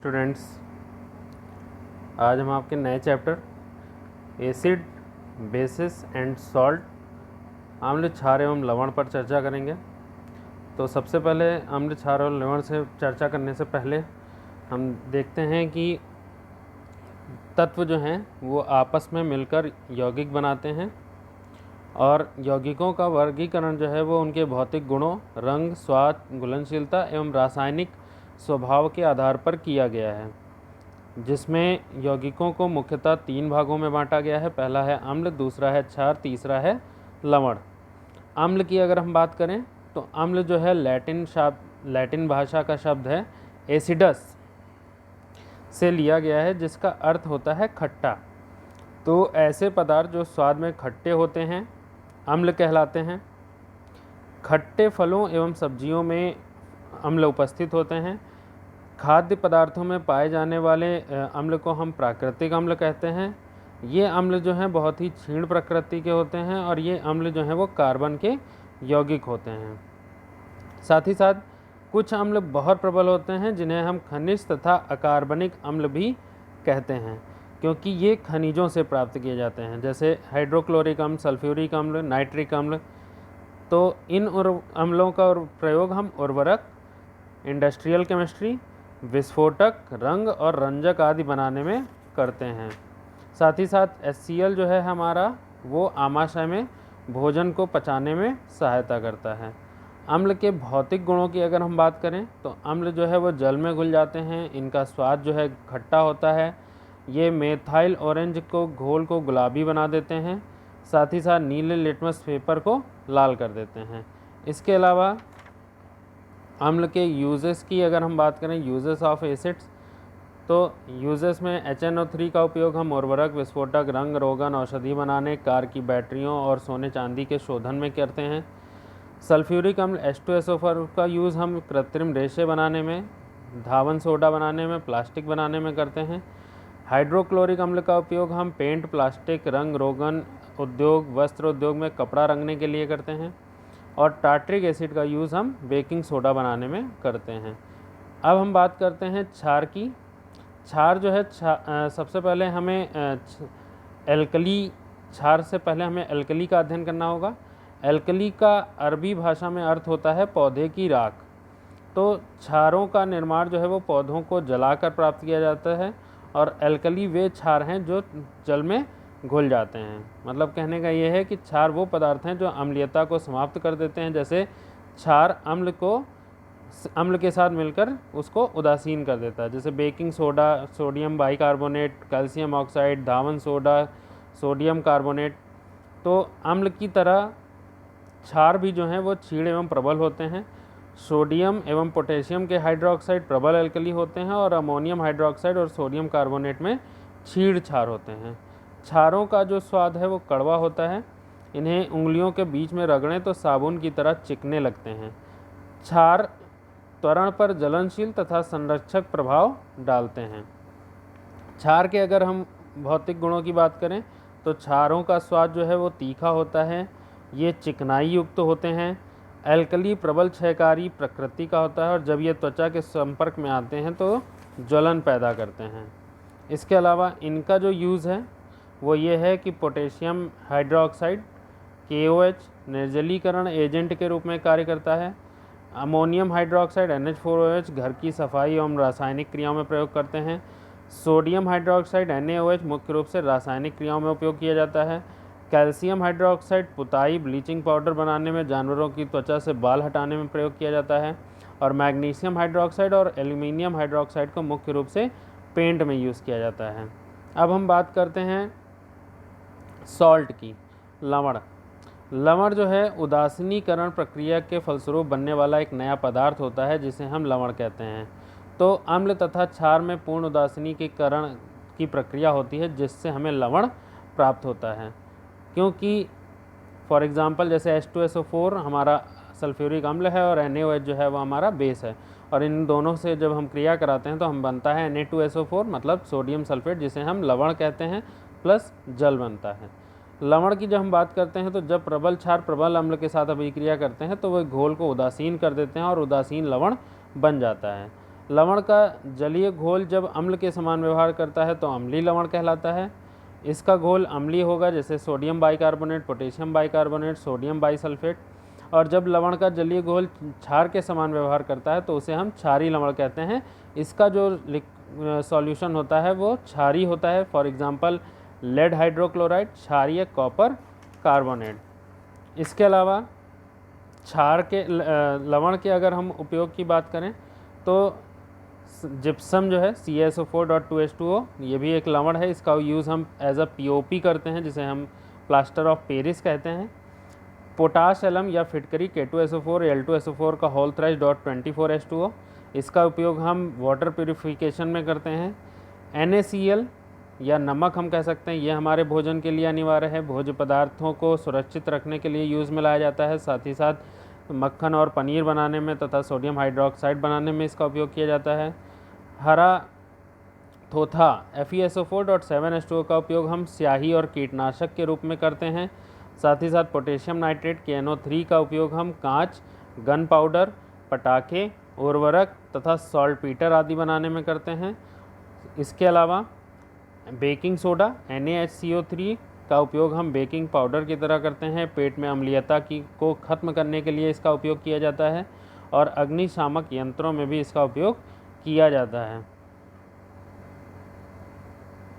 Students, आज हम आपके नए chapter acid, basis and salt, अम्ल, क्षार एवं लवण पर चर्चा करेंगे। तो सबसे पहले अम्ल, क्षार और लवण से चर्चा करने से पहले हम देखते हैं कि तत्व जो हैं वो आपस में मिलकर यौगिक बनाते हैं और यौगिकों का वर्गीकरण जो है वो उनके भौतिक गुणों, रंग, स्वाद, घुलनशीलता एवं रासायनिक स्वभाव के आधार पर किया गया है, जिसमें यौगिकों को मुख्यतः 3 भागों में बांटा गया है। पहला है अम्ल, दूसरा है क्षार, तीसरा है लवण। अम्ल की अगर हम बात करें तो अम्ल जो है लैटिन भाषा का शब्द है एसिडस से लिया गया है, जिसका अर्थ होता है खट्टा। तो ऐसे पदार्थ जो स्वाद में खट्टे होते हैं अम्ल कहलाते हैं। खट्टे फलों एवं सब्जियों में अम्ल उपस्थित होते हैं। खाद्य पदार्थों में पाए जाने वाले अम्ल को हम प्राकृतिक अम्ल कहते हैं। ये अम्ल जो हैं बहुत ही क्षीण प्रकृति के होते हैं और ये अम्ल जो हैं वो कार्बन के यौगिक होते हैं। साथ ही साथ कुछ अम्ल बहुत प्रबल होते हैं, जिन्हें हम खनिज तथा अकार्बनिक अम्ल भी कहते हैं, क्योंकि ये खनिजों से प्राप्त किए जाते हैं, जैसे हाइड्रोक्लोरिक अम्ल, सल्फ्यूरिक अम्ल, नाइट्रिक अम्ल। तो इन अम्लों का प्रयोग हम उर्वरक, इंडस्ट्रियल केमिस्ट्री, विस्फोटक, रंग और रंजक आदि बनाने में करते हैं। साथ ही साथ HCl जो है हमारा वो आमाशय में भोजन को पचाने में सहायता करता है। अम्ल के भौतिक गुणों की अगर हम बात करें तो अम्ल जो है वो जल में घुल जाते हैं। इनका स्वाद जो है खट्टा होता है। ये मेथाइल ऑरेंज को घोल को गुलाबी बना देते हैं। साथ ही साथ नीले लिटमस पेपर को लाल कर देते हैं। इसके अलावा अम्ल के यूजेस की अगर हम बात करें, यूजेस ऑफ एसिड्स, तो यूजेस में HNO3 का उपयोग हम उर्वरक, विस्फोटक, रंग रोगन, औषधि बनाने, कार की बैटरियों और सोने चांदी के शोधन में करते हैं। सल्फ्यूरिक अम्ल H2SO4 का यूज़ हम कृत्रिम रेशे बनाने में, धावन सोडा बनाने में, प्लास्टिक बनाने में करते हैं। हाइड्रोक्लोरिक अम्ल का उपयोग हम पेंट, प्लास्टिक, रंग रोगन उद्योग, वस्त्र उद्योग में कपड़ा रंगने के लिए करते हैं। और टार्ट्रिक एसिड का यूज़ हम बेकिंग सोडा बनाने में करते हैं। अब हम बात करते हैं क्षार की। क्षार जो है सबसे पहले हमें एल्कली, क्षार से पहले हमें एल्कली का अध्ययन करना होगा। एल्कली का अरबी भाषा में अर्थ होता है पौधे की राख। तो क्षारों का निर्माण जो है वो पौधों को जलाकर प्राप्त किया जाता है और एल्कली वे क्षार हैं जो जल में घुल जाते हैं। मतलब कहने का ये है कि क्षार वो पदार्थ हैं जो अम्लीयता को समाप्त कर देते हैं। जैसे क्षार अम्ल के साथ मिलकर उसको उदासीन कर देता है, जैसे baking soda, sodium bicarbonate, calcium oxide, धावन सोडा, सोडियम कार्बोनेट। तो अम्ल की तरह क्षार भी जो हैं वो क्षीण एवं प्रबल होते हैं। सोडियम एवं पोटेशियम के हाइड्रोक्साइड प्रबल एल्कली होते हैं और अमोनियम हाइड्रोक्साइड और सोडियम कार्बोनेट में क्षीण क्षार होते हैं। क्षारों का जो स्वाद है वो कड़वा होता है। इन्हें उंगलियों के बीच में रगड़ें तो साबुन की तरह चिकने लगते हैं। क्षार त्वरण पर जलनशील तथा संरक्षक प्रभाव डालते हैं। क्षार के अगर हम भौतिक गुणों की बात करें तो क्षारों का स्वाद जो है वो तीखा होता है। ये चिकनाई युक्त होते हैं। एल्कली प्रबल क्षयकारी प्रकृति का होता है और जब ये त्वचा के संपर्क में आते हैं तो ज्वलन पैदा करते हैं। इसके अलावा इनका जो यूज़ है वो ये है कि पोटेशियम हाइड्रोक्साइड KOH निर्जलीकरण एजेंट के रूप में कार्य करता है। अमोनियम हाइड्रोक्साइड NH4OH घर की सफाई एवं रासायनिक क्रियाओं में प्रयोग करते हैं। सोडियम हाइड्रोक्साइड NaOH मुख्य रूप से रासायनिक क्रियाओं में उपयोग किया जाता है। कैल्शियम हाइड्रोक्साइड पुताई, ब्लीचिंग पाउडर बनाने में, जानवरों की त्वचा से बाल हटाने में प्रयोग किया जाता है। और मैग्नीशियम हाइड्रोक्साइड और एल्यूमिनियम हाइड्रोक्साइड को मुख्य रूप से पेंट में यूज़ किया जाता है। अब हम बात करते हैं सॉल्ट की, लवण। लवण जो है उदासीनीकरण प्रक्रिया के फलस्वरूप बनने वाला एक नया पदार्थ होता है, जिसे हम लवण कहते हैं। तो अम्ल तथा क्षार में पूर्ण उदासीनीकरण की प्रक्रिया होती है, जिससे हमें लवण प्राप्त होता है। क्योंकि फॉर एग्ज़ाम्पल जैसे H2SO4 हमारा सल्फ्यूरिक अम्ल है और NaOH जो है वो हमारा बेस है, और इन दोनों से जब हम क्रिया कराते हैं तो हम बनता है Na2SO4, मतलब सोडियम सल्फेट, जिसे हम लवण कहते हैं, प्लस जल बनता है। लवण की जब हम बात करते हैं तो जब प्रबल क्षार प्रबल अम्ल के साथ अभिक्रिया करते हैं तो वह घोल को उदासीन कर देते हैं और उदासीन लवण बन जाता है। लवण का जलीय घोल जब अम्ल के समान व्यवहार करता है तो अम्लीय लवण कहलाता है। इसका घोल अम्लीय होगा, जैसे sodium bicarbonate, potassium bicarbonate, sodium bisulphate. और जब लवण का जलीय घोल क्षार के समान व्यवहार करता है तो उसे हम क्षारीय लवण कहते हैं। इसका जो सॉल्यूशन होता है वो क्षारीय होता है। फॉर एग्जांपल लेड हाइड्रोक्लोराइड, क्षारीय कॉपर कार्बोनेट। इसके अलावा क्षार के लवण के अगर हम उपयोग की बात करें तो जिप्सम जो है CaSO4.2H2O, ये भी एक लवण है। इसका यूज़ हम एज अ POP करते हैं, जिसे हम प्लास्टर ऑफ पेरिस कहते हैं। पोटाश एलम या फिटकरी K2SO4 Al2SO4 का होल थ्राइस .24H2O, इसका उपयोग हम वाटर प्यूरिफिकेशन में करते हैं। NaCl या नमक हम कह सकते हैं, ये हमारे भोजन के लिए अनिवार्य है। भोज्य पदार्थों को सुरक्षित रखने के लिए यूज़ में लाया जाता है। साथ ही साथ मक्खन और पनीर बनाने में तथा सोडियम हाइड्रोक्साइड बनाने में इसका उपयोग किया जाता है। हरा थोथा FeSO4.7H2O का उपयोग हम स्याही और कीटनाशक के रूप में करते हैं। साथ ही साथ पोटेशियम नाइट्रेट KNO3 का उपयोग हम कांच, गन पाउडर, पटाखे, उर्वरक तथा सॉल्टपीटर आदि बनाने में करते हैं। इसके अलावा बेकिंग सोडा NaHCO3 का उपयोग हम बेकिंग पाउडर की तरह करते हैं। पेट में अम्लीयता को ख़त्म करने के लिए इसका उपयोग किया जाता है और अग्निशामक यंत्रों में भी इसका उपयोग किया जाता है।